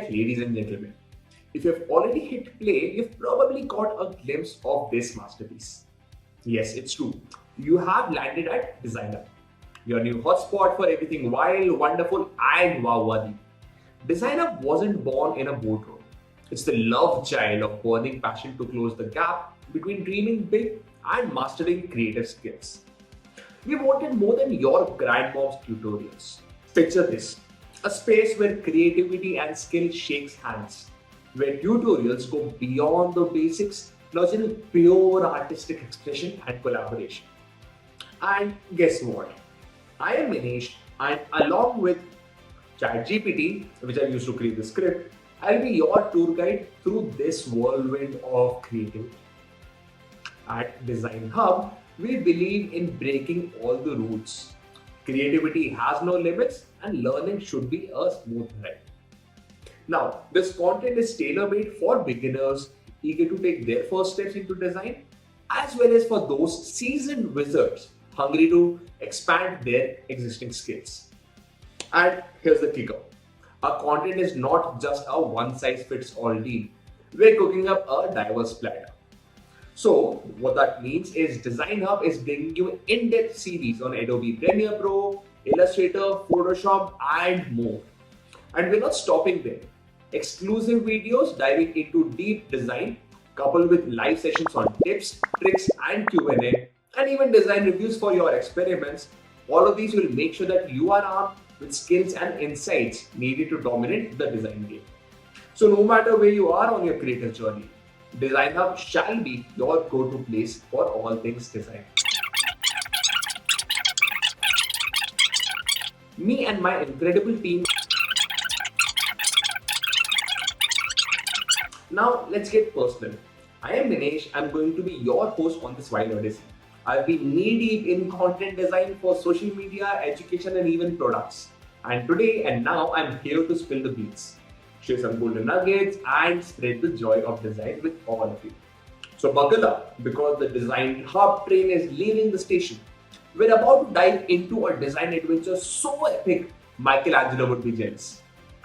Alright, ladies and gentlemen, if you've already hit play, you've probably got a glimpse of this masterpiece. Yes, it's true. You have landed at Designer, your new hotspot for everything wild, wonderful, and wow-worthy. Designer wasn't born in a boardroom. It's the love child of burning passion to close the gap between dreaming big and mastering creative skills. We wanted more than your grandmom's tutorials. Picture this, a space where creativity and skill shakes hands, where tutorials go beyond the basics, nurturing pure artistic expression and collaboration. And guess what? I am Manish, and along with ChatGPT, which I used to create the script, I'll be your tour guide through this whirlwind of creativity. At Design Hub, we believe in breaking all the rules. Creativity has no limits, and learning should be a smooth ride. Now, this content is tailor-made for beginners eager to take their first steps into design, as well as for those seasoned wizards hungry to expand their existing skills. And here's the kicker. Our content is not just a one-size-fits-all deal. We're cooking up a diverse platter. So, what that means is Design Hub is bringing you in-depth series on Adobe Premiere Pro, Illustrator, Photoshop, and more. And we're not stopping there. Exclusive videos diving into deep design, coupled with live sessions on tips, tricks, and Q&A, and even design reviews for your experiments. All of these will make sure that you are armed with skills and insights needed to dominate the design game. So no matter where you are on your creative journey, Design Hub shall be your go-to place for all things design. Me and my incredible team. Now let's get personal. I am Dinesh. I'm going to be your host on this wild odyssey. I've been knee-deep in content design for social media, education, and even products. And today and now I'm here to spill the beans, share some golden nuggets, and spread the joy of design with all of you. So buckle up, because the Design Hub train is leaving the station. We're about to dive into a design adventure so epic, Michelangelo would be jealous.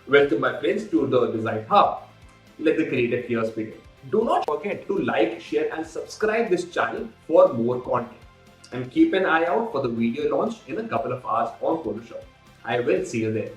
Welcome my friends to the Design Hub. Let the creative chaos begin. Do not forget to like, share, and subscribe this channel for more content. And keep an eye out for the video launch in a couple of hours on Photoshop. I will see you there.